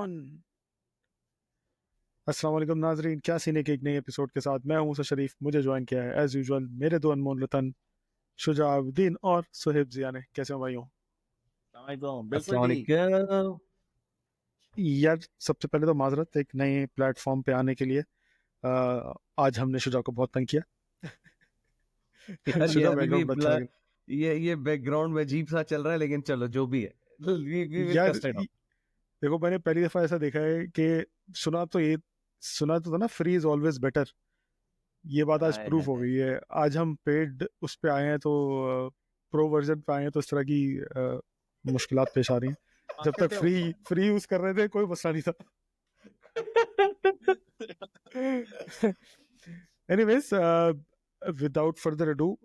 On. अस्सलाम वालेकुम नाजरीन, क्या सीने के एक नए एपिसोड के साथ मैं हूं शरीफ। मुझे ज्वाइन किया है एज यूजुअल मेरे दो अनमोल रतन शुजाउद्दीन और सुहेब जिया ने। कैसे हो भाइयों? बिल्कुल अस्सलाम ठीक। वालेकुम। यार सबसे पहले तो माजरत एक नए प्लेटफॉर्म पे आने के लिए। आज हमने शुजा को बहुत तंग किया। यार ये शुजा अभी भी बैकग्राउंड में अच्छा लग ये बैकग्राउंड में अजीब सा चल रहा है, लेकिन चलो जो भी है, रहा we है will यार। test it out. देखो, मैंने पहली दफा ऐसा देखा है कि सुना तो ये सुना तो था ना, फ्री इज ऑलवेज बेटर। ये बात आज हाय प्रूफ हाय हो हाय। गई है। आज हम पेड उस पे आए हैं तो प्रो वर्जन पे आए हैं तो इस तरह की मुश्किलात पेश आ रही हैं। जब तक फ्री फ्री यूज कर रहे थे कोई मसला नहीं था। एनीवेज, विदाउट फर्दर अडू,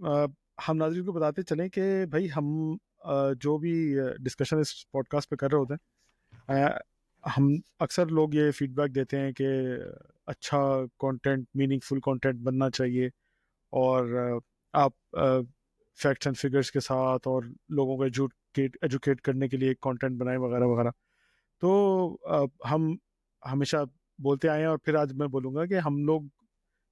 हम नाज़रीन को बताते चलें कि भाई हम जो भी डिस्कशन इस पॉडकास्ट पे कर रहे होते हैं, हम अक्सर लोग ये फीडबैक देते हैं कि अच्छा कंटेंट, मीनिंगफुल कंटेंट बनना चाहिए और आप फैक्ट्स एंड फिगर्स के साथ और लोगों को एजुकेट करने के लिए कंटेंट बनाएं वगैरह वगैरह। तो हम हमेशा बोलते आए हैं और फिर आज मैं बोलूँगा कि हम लोग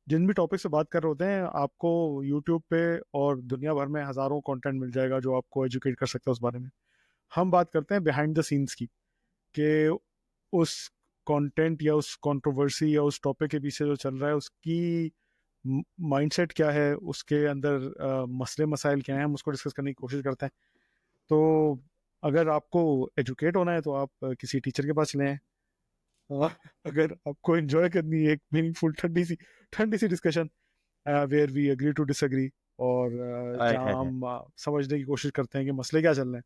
जिन भी टॉपिक से बात कर रहे होते हैं, आपको यूट्यूब पे और दुनिया भर में हज़ारों कंटेंट मिल जाएगा जो आपको एजुकेट कर सकता है उस बारे में। हम बात करते हैं बिहाइंड द सीन्स की, कि उस कंटेंट या उस कंट्रोवर्सी या उस टॉपिक के पीछे जो चल रहा है उसकी माइंडसेट क्या है, उसके अंदर मसले मसाइल क्या हैं, हम उसको डिस्कस करने की कोशिश करते हैं। तो अगर आपको एजुकेट होना है तो आप किसी टीचर के पास चले हैं। अगर आपको एंजॉय करनी है एक मीनिंगफुल ठंडी सी discussion where we agree to disagree, और हाय हाय जहाँ हाय। हम समझने की कोशिश करते हैं कि मसले क्या चल रहे हैं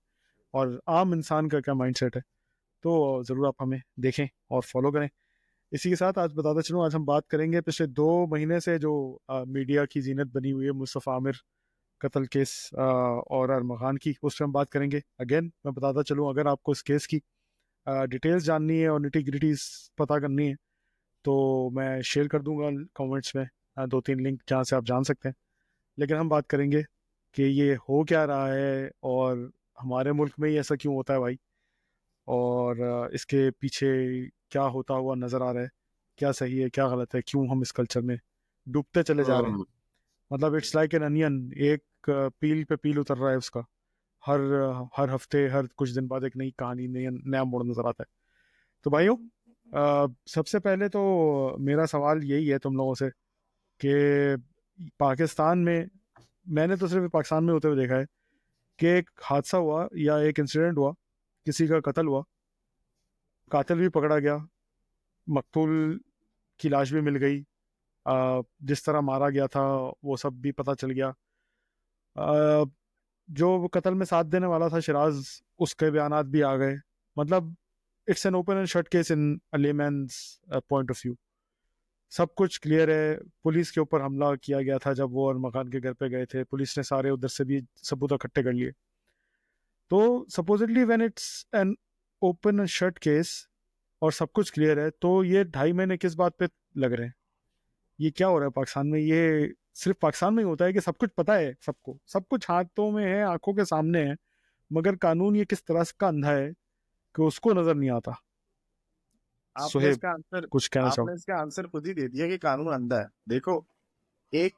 और आम इंसान का क्या माइंडसेट है, तो ज़रूर आप हमें देखें और फॉलो करें। इसी के साथ आज बताता चलूँ, आज हम बात करेंगे पिछले 2 महीने से जो मीडिया की जीनत बनी हुई है मुस्तफ़ा आमिर कत्ल केस और अरमगान की, उस पर हम बात करेंगे। अगेन मैं बताता चलूँ, अगर आपको इस केस की डिटेल्स जाननी है और निटी ग्रिटीज पता करनी है तो मैं शेयर कर दूंगा कमेंट्स में 2-3 लिंक जहाँ से आप जान सकते हैं। लेकिन हम बात करेंगे कि ये हो क्या रहा है और हमारे मुल्क में ही ऐसा क्यों होता है भाई, और इसके पीछे क्या होता हुआ नज़र आ रहा है, क्या सही है क्या गलत है, क्यों हम इस कल्चर में डूबते चले जा रहे हैं। मतलब इट्स लाइक एन अनियन, एक पील पे पील उतर रहा है उसका। हर हर हफ्ते हर कुछ दिन बाद एक नई कहानी, नया मोड़ नजर आता है। तो भाइयों, सबसे पहले तो मेरा सवाल यही है तुम लोगों से कि पाकिस्तान में, मैंने तो सिर्फ पाकिस्तान में होते हुए देखा है कि एक हादसा हुआ या एक इंसिडेंट हुआ, किसी का कत्ल हुआ, कातिल भी पकड़ा गया, मकतूल की लाश भी मिल गई, जिस तरह मारा गया था वो सब भी पता चल गया। अ, जो कत्ल में साथ देने वाला था शिराज, उसके बयानात भी आ गए। मतलब it's an open and shut case in a layman's point of view. सब कुछ क्लियर है। पुलिस के ऊपर हमला किया गया था जब वो और मकान के घर पे गए थे, पुलिस ने सारे उधर से भी सबूत इकट्ठे कर लिए। तो supposedly when it's an open and shut case और सब कुछ क्लियर है, तो ये 2.5 महीने किस बात पे लग रहे हैं? ये क्या हो रहा है पाकिस्तान में? ये सिर्फ पाकिस्तान में ही होता है कि सब कुछ पता है, सबको सब कुछ हाथों में है, आंखों के सामने है, मगर कानून ये किस तरह का अंधा है कि उसको नजर नहीं आता? आपने सुहेब, इसका आंसर कुछ कहना चाहो? आपने इसका आंसर खुद ही दे दिया कि कानून अंधा है। देखो, एक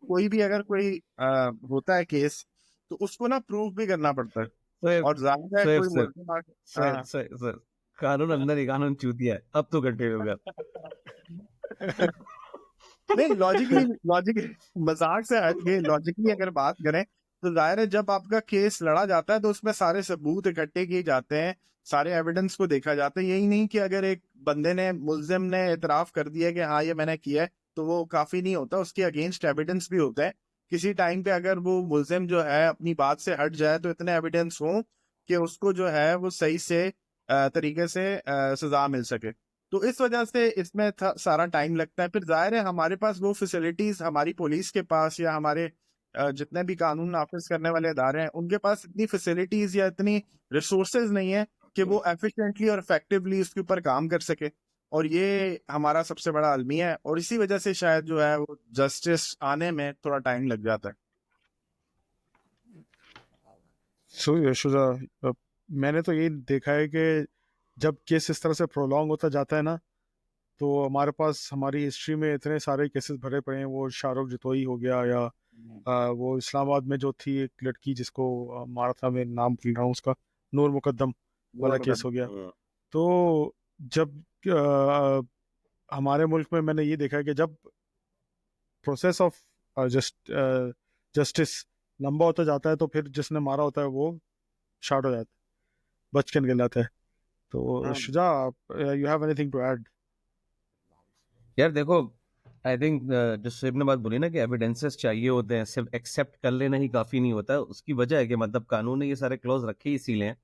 कोई भी अगर कोई होता है केस, तो उसको ना प्रूव भी करना पड़ता है। सर और जाहिर है सर कोई सर मुल्ज़िम आके सर सर सर कानून अंदर ही, कानून चूतिया है। अब तो कंटिन्यू कर। नहीं, लॉजिकली मजाक से हट के लॉजिकली अगर बात करें, तो जाहिर है जब आपका केस लड़ा जाता है तो उसमें सारे सबूत इकट्ठे किए जाते हैं, सारे एविडेंस को देखा जाता है। यही नहीं कि अगर एक बंदे ने, मुल्जिम ने एतराफ कर दिया कि हाँ ये मैंने किया है, तो वो काफी नहीं होता, उसके अगेंस्ट एविडेंस भी होता है। किसी टाइम पे अगर वो मुल्जिम जो है अपनी बात से हट जाए, तो इतने एविडेंस हो कि उसको जो है वो सही से तरीके से सजा मिल सके। तो इस वजह से इसमें सारा टाइम लगता है। फिर जाहिर है हमारे पास वो फैसिलिटीज, हमारी पुलिस के पास या हमारे जितने भी कानून नाफिज करने वाले इदारे हैं, उनके पास इतनी फैसिलिटीज या इतनी रिसोर्सेज नहीं है कि वो एफिशिएंटली और इफेक्टिवली इसके ऊपर काम कर सके। और ये हमारा सबसे बड़ा अलमिया है, और इसी वजह से शायद जो है वो जस्टिस आने में थोड़ा टाइम लग जाता है। शुजा, मैंने तो ये देखा है कि जब केस इस तरह से प्रोलॉन्ग होता जाता है ना, तो हमारे पास हमारी हिस्ट्री में इतने सारे केसेस भरे पड़े हैं। वो शाहरुख जतोई हो गया, या वो इस्लामाबाद में जो थी एक लड़की जिसको मारा था, मैं नाम भूल रहा हूँ उसका, नूर मुकद्दम वाला केस हो गया। तो जब हमारे मुल्क में मैंने ये देखा है कि जब प्रोसेस ऑफ जस्टिस लंबा होता जाता है, तो फिर जिसने मारा होता है वो शार्ट हो जाता है, बच के निकल जाता है। तो Shuja, you have anything to add? यार देखो, आई थिंक जो शिव ने बात बोली ना कि एविडेंसेस चाहिए होते हैं, सिर्फ एक्सेप्ट कर लेना ही काफी नहीं होता। उसकी वजह है कि मतलब कानून ने ये सारे क्लॉज रखे ही इसीलिए हैं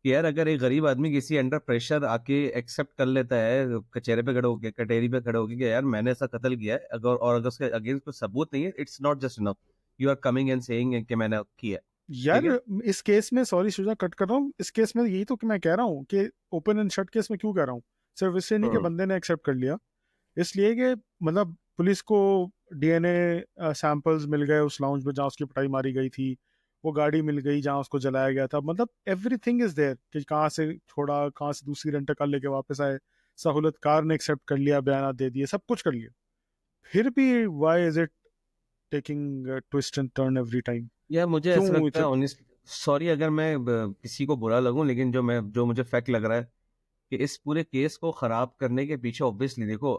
कि यार अगर एक गरीब आदमी किसी अंडर प्रेशर आके एक्सेप्ट कर लेता है, कचहरे पे खड़े होके, कटेरी पे खड़े होके कि यार मैंने ऐसा कत्ल किया है, अगर और अगर उसके अगेंस्ट कोई सबूत नहीं है, it's not just enough you are coming and saying कि मैंने किया है। यार ठीक इस केस में, सॉरी शुजा कट कर रहा हूँ, इस केस में यही तो कि मैं कह रहा हूँ कि ओपन एंड शट केस में क्यों कह रहा हूँ, सिर्फ इसलिए नहीं कि बंदे ने एक्सेप्ट कर लिया, इसलिए कि मतलब पुलिस को डीएनए सैंपल्स मिल गए उस लाउंज में जहाँ उसकी पिटाई मारी गई थी, वो गाड़ी मिल गई जहाँ उसको जलाया गया था, मतलब एवरीथिंग इज देयर कि कहाँ से छोड़ा, कहाँ से दूसरी रेंटर कार लेके वापस आए, सहूलतकार ने एक्सेप्ट कर लिया, बयान दे दिए, सब कुछ कर लिया, फिर भी why is it taking twist and turn every time? यार मुझे ऐसा क्यों लगता है, ऑनेस्ट सॉरी अगर मैं किसी को बुरा लगूं, लेकिन जो मुझे फैक्ट लग रहा है कि इस पूरे केस को खराब करने के पीछे ऑब्वियसली देखो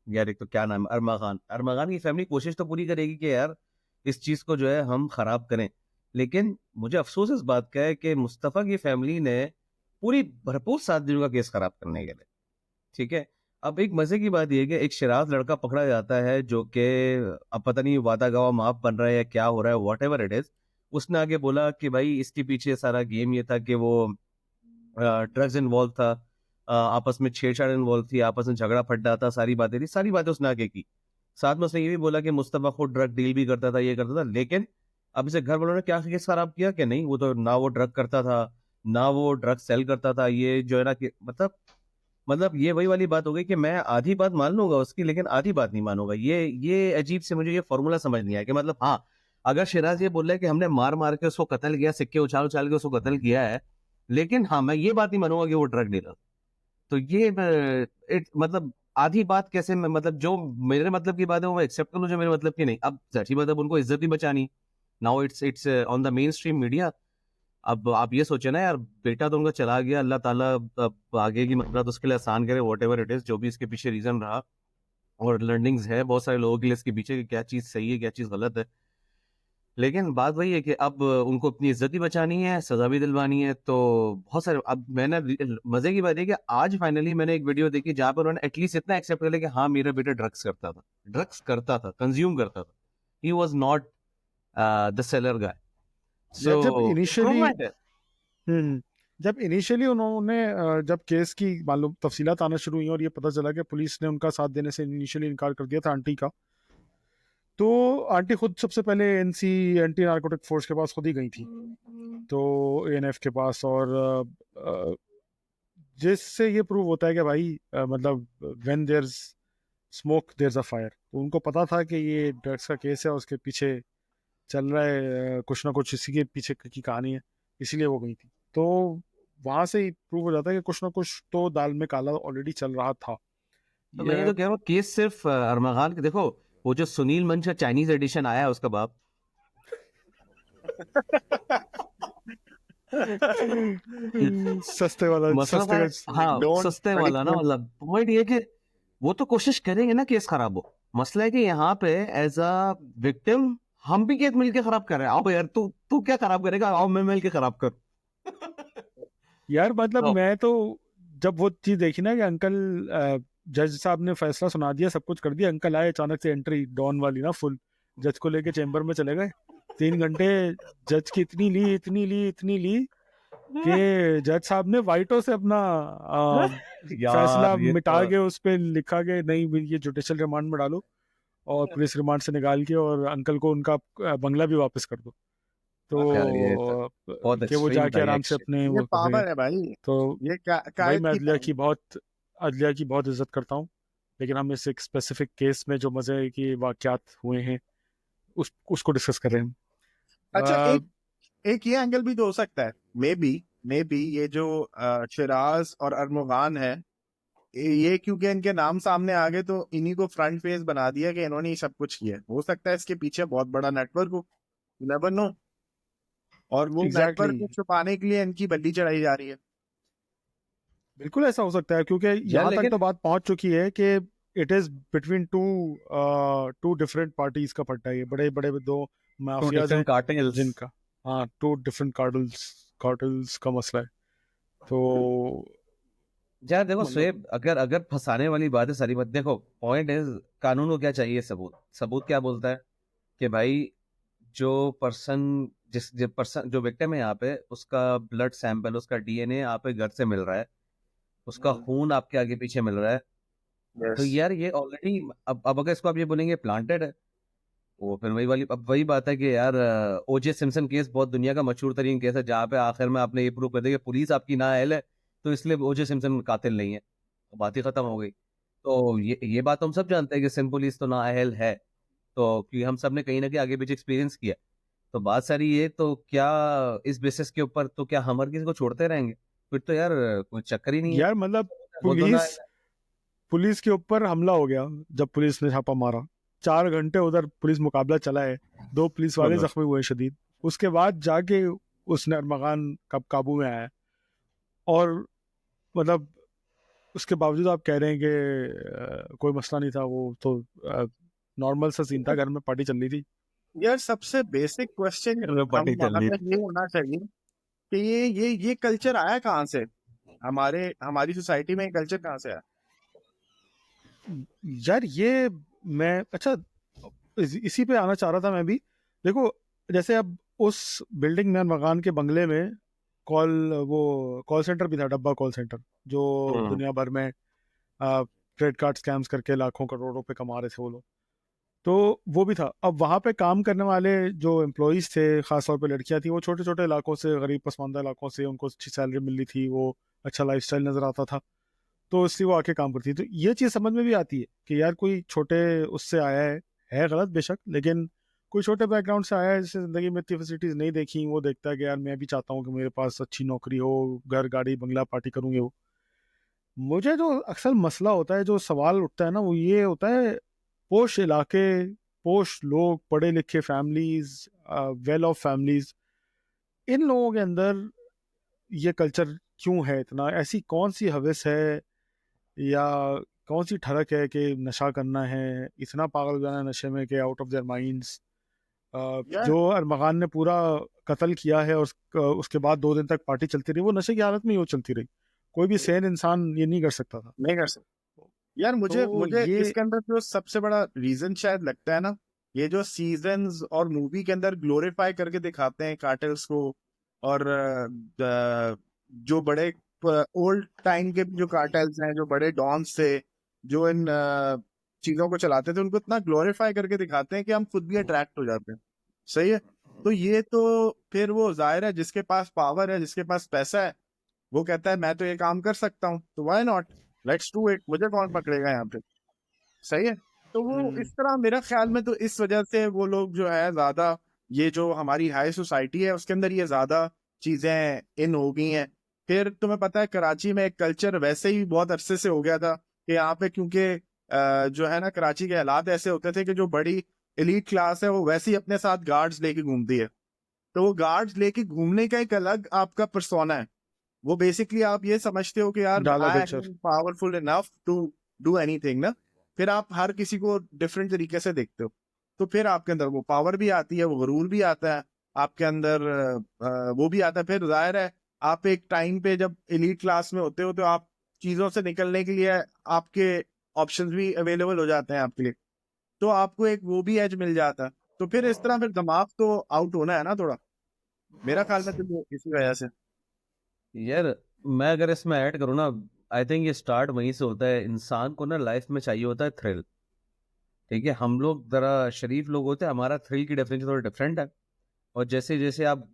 यार एक तो क्या नाम है, अरमा खान की फैमिली कोशिश तो पूरी करेगी कि यार इस चीज को जो है हम खराब करें, लेकिन मुझे अफसोस इस बात का है कि मुस्तफा की फैमिली ने पूरी भरपूर साथ दी उनका केस खराब करने के लिए। ठीक है, अब एक मजे की बात यह है कि एक शराब लड़का पकड़ा जाता है जो कि अब पता नहीं वादा गवाह माफ बन रहा है या क्या हो रहा है, वॉट एवर इट इज। उसने आगे बोला कि भाई इसके पीछे सारा गेम ये था कि वो ड्रग्स इन्वॉल्व था, आपस में छेड़छाड़ इन्वॉल्व थी, आपस में झगड़ा फड्डा था, सारी बातें थी, सारी बातें उसने आगे की। साथ में उसने ये भी बोला कि मुस्तफा खुद ड्रग डील भी करता था, ये करता था, लेकिन अब इसे घर वालों ने क्या केस खराब किया कि नहीं, वो तो ना वो ड्रग करता था, ना वो ड्रग सेल करता था, ये जो है ना कि मतलब ये वही वाली बात हो गई कि मैं आधी बात मान लूंगा उसकी, लेकिन आधी बात नहीं मानूंगा। ये अजीब से मुझे ये फॉर्मूला समझ नहीं आया कि मतलब हाँ, अगर शिराज ये बोल रहा है कि हमने मार मार के उसको कत्ल किया, सिक्के उछाल उछाल के उसको कत्ल किया है, लेकिन हाँ मैं ये बात नहीं मानूंगा कि वो ड्रग डीलर, तो ये मतलब आधी बात कैसे मतलब जो मेरे मतलब की बात है वो एक्सेप्ट कर लूं, जो मेरे मतलब की नहीं। अब जाहिर बात है उनको इज्जत भी बचानी, now it's on the main stream media. अब आप ये सोचे ना यार, बेटा तो उनका चला गया, अल्लाह ताला अब आगे की मकसद उसके लिए आसान करे, वॉट एवर इट इज, जो भी इसके पीछे रीजन रहा, और लर्निंग्स है बहुत सारे लोगों के लिए इसके पीछे कि क्या चीज सही है क्या चीज गलत है, लेकिन बात वही है कि अब उनको अपनी इज्जत भी बचानी है, सजा भी दिलवानी है। तो बहुत सारे, अब मैंने मजे की बात है कि आज फाइनली मैंने एक वीडियो देखी जहां पर उन्होंने एटलीस्ट इतना एक्सेप्ट कर लिया कि हाँ मेरा बेटा ड्रग्स करता था, कंज्यूम करता था, he was not the seller guy. या जब सो इनिशियली उन्होंने जब केस की मालूम तफसीलात आना शुरू हुई और ये पता चला कि पुलिस ने उनका साथ देने से इनिशियली इनकार कर दिया था आंटी का, तो आंटी खुद सबसे पहले एनसी एंटी नार्कोटिक फोर्स के पास खुद ही गई थी, तो एएनएफ के पास, और जिससे ये प्रूव होता है कि भाई मतलब when there's smoke there's a fire, तो उनको पता था कि ये ड्रग्स का केस है और उसके पीछे चल रहा है कुछ ना कुछ, इसी के पीछे की कहानी है, इसीलिए वो गई थी। तो वहां से ही प्रूव हो जाता है कि कुछ ना कुछ तो दाल में काला ऑलरेडी चल रहा था। तो मैं ये तो कह रहा हूँ केस सिर्फ अरमान खान के देखो, वो जो सुनील मंच का चाइनीज एडिशन आया है उसका बाप सस्ते वाला, मतलब सस्ते हाँ डोंट सस्ते वाला ना, मतलब पॉइंट ये कि वो तो कोशिश करेंगे ना केस खराब हो। मसला है कि यहाँ पे एज अ विक्टिम हम भी केस मिलके खराब कर रहे हैं। आओ यार तू तू क्या खराब करेगा, आओ मैं मिल के खराब कर। यार मतलब तो मैं तो जब वो चीज देखी ना कि अंकल, जज साहब ने फैसला सुना दिया, सब कुछ कर दिया, अंकल आए अचानक से, एंट्री डॉन वाली ना फुल, जज को लेके चेंबर में चले गए, 3 घंटे जज की इतनी ली कि जज साहब ने वाइटो से अपना फैसला यार ये मिटा तो के उस पर लिखा के नहीं ये जुडिशियल रिमांड में डालो और पुलिस रिमांड से निकाल के और अंकल को उनका बंगला भी वापस कर दो, यार ये तो तो बहुत कि वो एक्सट्रीम था जाके ये आराम से एक्शन। अपने ये वो करें। पावर है भाई, तो ये भाई कायद मैं की पावर। अदलिया की बहुत इज्जत करता हूँ, लेकिन हम इस एक स्पेसिफिक केस में जो मजे की वाकयात हुए हैं उसको डिस्कस कर रहे हैं। अच्छा, अ, एक एक ये एंगल भी तो हो सकता है, मे बी मे बी ये जो शिराज और अरमुगान है, ये क्योंकि इनके नाम सामने आ गए तो इन्हीं को फ्रंट फेस बना दिया कि इन्होंने ही सब कुछ किया है। हो सकता है इसके पीछे बहुत बड़ा नेटवर्क हो, नेवर नो, और वो नेटवर्क एग्जैक्टली को छुपाने के लिए इनकी बल्ली चढ़ाई जा रही है। बिल्कुल ऐसा हो सकता है, क्योंकि यार यहाँ तक लेकिन तो बात पहुंच चुकी है कि it is between two different parties का पट्टा है। ये बड़े बड़े दो टू माफियाज हैं डिफरेंट कार्टेल्स। जिनका, हाँ, टू डिफरेंट कार्टल्स कार्टल्स का मसला है। तो यार देखो मतलब स्वेब, अगर अगर फंसाने वाली बात है सारी बात, देखो पॉइंट इज कानून को क्या चाहिए? सबूत। सबूत क्या बोलता है कि भाई जो पर्सन, जो पर्सन, जो विक्टिम है यहाँ पे, उसका ब्लड सैंपल, उसका डीएनए आप पे घर से मिल रहा है, उसका खून आपके आगे पीछे मिल रहा है, तो यस, यार ये ऑलरेडी, अब अगर इसको आप ये बोलेंगे प्लांटेड है, वो फिर वही वाली, अब वही बात है कि यार ओजे सिम्पसन केस बहुत दुनिया का मशहूर तरीन केस है, जहाँ पे आखिर में आपने ये प्रूव कर दिया कि पुलिस आपकी नाअहल है, तो इसलिए ओजे सिम्पसन कातिल नहीं है, तो बात ही खत्म हो गई। तो ये बात हम सब जानते हैं कि सिंध पुलिस तो नाअहल है, तो कि हम सब ने कहीं ना कहीं आगे पीछे एक्सपीरियंस किया। तो बात सारी ये, तो क्या इस बेसिस के ऊपर तो क्या हम हर किसी को छोड़ते रहेंगे? फिर तो यार कोई चक्कर ही नहीं है। यार मतलब वो तो ना, पुलिस पुलिस के ऊपर हमला हो गया जब पुलिस ने छापा मारा, 4 घंटे उधर पुलिस मुकाबला चला है, 2 पुलिस वाले बिल्कुल। जख्मी हुए शदीद। उसके बाद जाके उसने अरमगान कब काबू में आया, और मतलब उसके बावजूद आप कह रहे हैं कि कोई मसला नहीं था, वो तो नॉर्मल सा सीन था, घर में पार्टी चल रही थी। यार सबसे बेसिक क्वेश्चन पार्टी हम चल रही हमें थी। ये होना चाहिए कि ये कल्चर आया कहाँ से, हमारी सोसाइटी में ये कल्चर कहाँ से आया? यार ये मैं अच्छा इसी पे आना चाह रहा था मैं भी। देखो, जैसे अब उस बिल्डिंग में, मकान के बंगले में वो कॉल सेंटर भी था, डब्बा कॉल सेंटर, जो हम्म। दुनिया भर में क्रेडिट कार्ड स्कैम्स करके लाखों करोड़ों पे कमा रहे थे वो लोग। तो वो भी था। अब वहाँ पे काम करने वाले जो एम्प्लॉयज़ थे, खासतौर पे लड़कियां थी, वो छोटे छोटे इलाकों से, गरीब पसमानदा इलाकों से, उनको अच्छी सैलरी मिल रही थी, वो अच्छा लाइफस्टाइल नज़र आता था, तो इसलिए वो आके काम करती है। तो ये चीज़ समझ में भी आती है कि यार कोई छोटे उससे आया है गलत बेशक, लेकिन कोई छोटे बैकग्राउंड से आया है, जिससे ज़िंदगी में इतनी फैसिलिटीज़ नहीं देखी, वो देखता है कि यार मैं भी चाहता हूँ कि मेरे पास अच्छी नौकरी हो, घर गाड़ी बंगला पार्टी करूँगी वो। मुझे जो अक्सर मसला होता है, जो सवाल उठता है ना, वो ये होता है, पोश इलाके, पोश लोग, पढ़े लिखे फैमिलीज, वेल ऑफ फैमिलीज, इन लोगों के अंदर ये कल्चर क्यों है इतना? ऐसी कौन सी हवस है या कौन सी ठरक है कि नशा करना है, इतना पागल हो जाना है नशे में कि आउट ऑफ देयर माइंड्स? यार जो अरमगान ने पूरा कत्ल किया है और उसके बाद 2 दिन तक पार्टी चलती रही, वो नशे की हालत में ही वो चलती रही। कोई भी सेन इंसान ये नहीं कर सकता था। नहीं कर सकते। यार मुझे तो मुझे ये इसके अंदर जो सबसे बड़ा रीजन शायद लगता है ना, ये जो सीजन्स और मूवी के अंदर ग्लोरीफाई करके दिखाते हैं कार्टेल्स को, और जो बड़े ओल्ड टाइम के जो कार्टेल्स हैं, जो बड़े डॉन्स थे, जो इन चीजों को चलाते थे, उनको इतना ग्लोरीफाई करके दिखाते हैं कि हम खुद भी अट्रैक्ट हो जाते हैं। सही है। तो ये तो फिर वो जाहिर है, जिसके पास पावर है, जिसके पास पैसा है, वो कहता है मैं तो ये काम कर सकता हूँ, तो why not, let's do it, मुझे कौन पकड़ेगा यहाँ पे। सही है। तो वो हम्म, इस तरह मेरा ख्याल में तो इस वजह से वो लोग जो है ज्यादा, ये जो हमारी हाई सोसाइटी है उसके अंदर ये ज्यादा चीजें इन हो गई हैं। फिर तुम्हें पता है कराची में एक कल्चर वैसे ही बहुत अरसे से हो गया था कि यहाँ पे, क्योंकि जो है ना, कराची के हालात ऐसे होते थे कि जो बड़ी एलीट क्लास है वो वैसे ही अपने साथ गार्ड्स लेके घूमती है। तो वो गार्ड्स लेके घूमने का एक अलग आपका पर्सोना है। वो बेसिकली आप ये समझते हो कि यार डाला आई कल्चर। Am powerful enough to do anything ना। फिर आप हर किसी को डिफरेंट तरीके से देखते हो, तो फिर आपके अंदर वो पावर भी आती है, वो गुरूर भी आता है आपके अंदर, वो भी आता है। फिर जाहिर है, आप एक टाइम पे जब एलीट क्लास में होते हो तो आप चीजों से निकलने के लिए आपके ऑप्शंस भी अवेलेबल हो जाते हैं आपके लिए, तो आपको एक वो भी एज मिल जाता है। तो फिर इस तरह फिर दिमाग तो आउट होना है ना थोड़ा, मेरा ख्याल में तो ये इसी वजह से। यार मैं अगर इसमें ऐड करूँ ना, आई थिंक ये स्टार्ट वहीं से होता है। इंसान को ना लाइफ में चाहिए होता है थ्रिल। ठीक है, हम लोग जरा शरीफ लोग होते हैं, हमारा थ्रिल की डेफिनेशन थोड़ा डिफरेंट है। और जैसे जैसे आप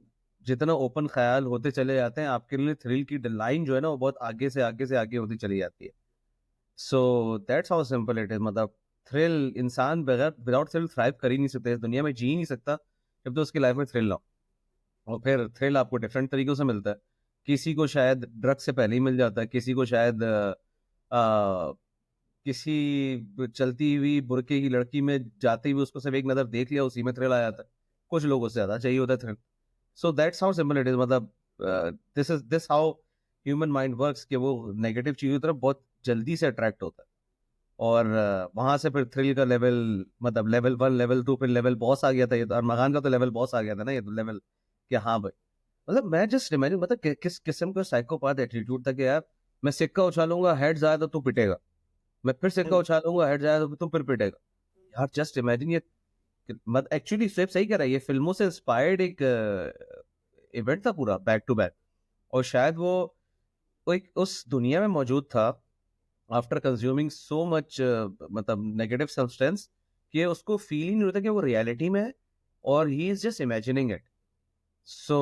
जितना ओपन ख्याल होते चले जाते हैं, आपके लिए थ्रिल की लाइन जो है ना, वो बहुत आगे से आगे से आगे होती चली जाती है। सो that's how simple it is. मतलब थ्रिल, इंसान बगैर विदाउट थ्रिल थ्राइव कर ही नहीं सकते, इस दुनिया में जी नहीं सकता जब तो उसकी लाइफ में थ्रिल ना हो। और फिर थ्रिल आपको डिफरेंट तरीकों से मिलता है। किसी को शायद ड्रग से पहले ही मिल जाता है, किसी को शायद किसी चलती हुई बुरके की लड़की में जाते हुए उसको सिर्फ एक नजर देख लिया, उसी में थ्रिल आ जाता है। कुछ लोगों से ज्यादा चाहिए होता है thrill. So that's how simple it is. मतलब this how human mind works, कि वो नेगेटिव चीजों की तरफ बहुत जल्दी से अट्रैक्ट होता है। और वहां से फिर थ्रिल का लेवल, मतलब लेवल 1 लेवल 2 फिर लेवल बॉस आ गया था। ये तो अरमागान का तो लेवल बॉस आ गया था ना, ये तो लेवल कि हाँ भाई, मतलब मैं जस्ट इमेजिन, मतलब किस किस्म का साइकोपाथ एटीट्यूड था कि यार मैं सिक्का उछालूंगा, हेड जाए तो तू पिटेगा, मैं फिर सिक्का उछालूंगा, हेड जाए तो तू फिर पिटेगा। यार जस्ट इमेजिन ये, मतलब एक्चुअली स्वेप सही कह रहा है, ये फिल्मों से इंस्पायर्ड एक इवेंट था पूरा बैक टू बैक। और शायद वो एक उस दुनिया में मौजूद था आफ्टर कंज्यूमिंग सो मच मतलब नेगेटिव सब्सटेंस, कि उसको फील ही नहीं होता कि वो रियलिटी में है, और he is just imagining it. So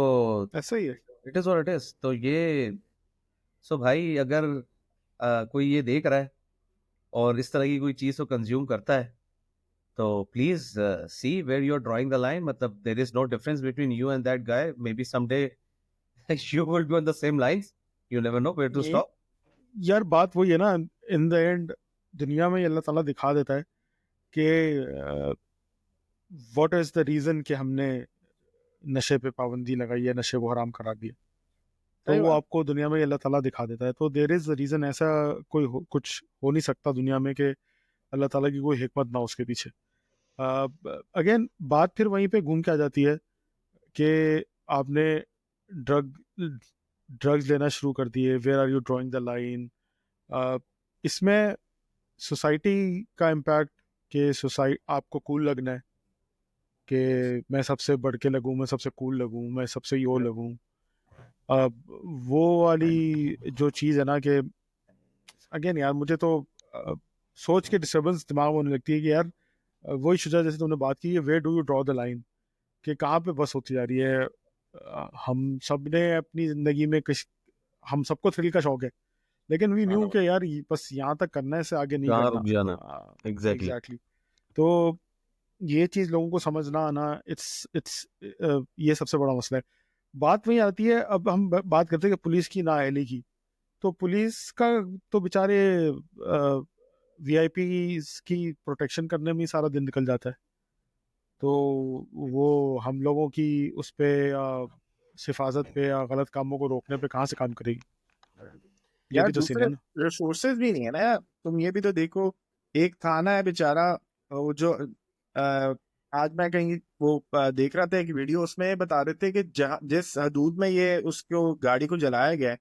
ऐसा ही है। It is what it is. तो ये, सो भाई अगर कोई ये देख रहा है और इस तरह की कोई चीज को कंज्यूम करता है, तो please see where you are drawing the line. मतलब there is no difference between you and that guy, maybe someday you will be on the same lines, you never know where to ये stop. यार बात वही है ना, in the end दुनिया में अल्लाह ताला दिखा देता है कि व्हाट इज द रीजन कि हमने नशे पे पाबंदी लगाई है, नशे को हराम करा दिया। तो सही वो बात। आपको दुनिया में अल्लाह ताला दिखा देता है। तो देयर इज रीजन, ऐसा कुछ हो नहीं सकता दुनिया में कि अल्लाह ताला की कोई हिकमत ना हो उसके पीछे। अगेन बात फिर वहीं पे घूम के आ जाती है कि आपने ड्रग ड्रग्स लेना शुरू कर दिए, where are you drawing the line. इसमें सोसाइटी का इम्पैक्ट, कि सोसाइटी आपको कूल लगना है कि मैं सबसे बढ़ के लगूं, मैं सबसे कूल लगूं, मैं सबसे यो लगूं। अब वो वाली जो चीज़ है ना कि अगेन यार मुझे तो अ, सोच के डिस्टर्बेंस दिमाग में होने लगती है कि यार वही शुजा जैसे तुमने बात की, where do you draw the line, कि कहाँ पे बस होती जा रही है। हम सब ने अपनी ज़िंदगी में हम सबको थ्रिल का शौक है, लेकिन वी न्यू कि यार बस यहाँ तक करना है, इससे आगे नहीं कहाँ करना। रुक जाना। एग्जैक्टली। एग्जैक्टली। तो ये चीज़ लोगों को समझना आना, इट्स इट्स ये सबसे बड़ा मसला है। बात वही आती है, अब हम बात करते हैं कि पुलिस की नाअहली की। तो पुलिस का तो बेचारे वीआईपी की प्रोटेक्शन करने में ही सारा दिन निकल जाता है। तो वो हम लोगों की उस पे हिफाजत पे या गलत कामों को रोकने पे कहाँ से काम करेगी। ये यार भी तो सीन दूसरे है ना। रिसोर्सेज भी नहीं है ना यार। तुम ये भी तो देखो, एक थाना है बेचारा, वो जो आज मैं कहीं वो देख रहा था एक वीडियो, उसमें बता रहे थे कि जहाँ जिस हदूद में ये उसको गाड़ी को जलाया गया है,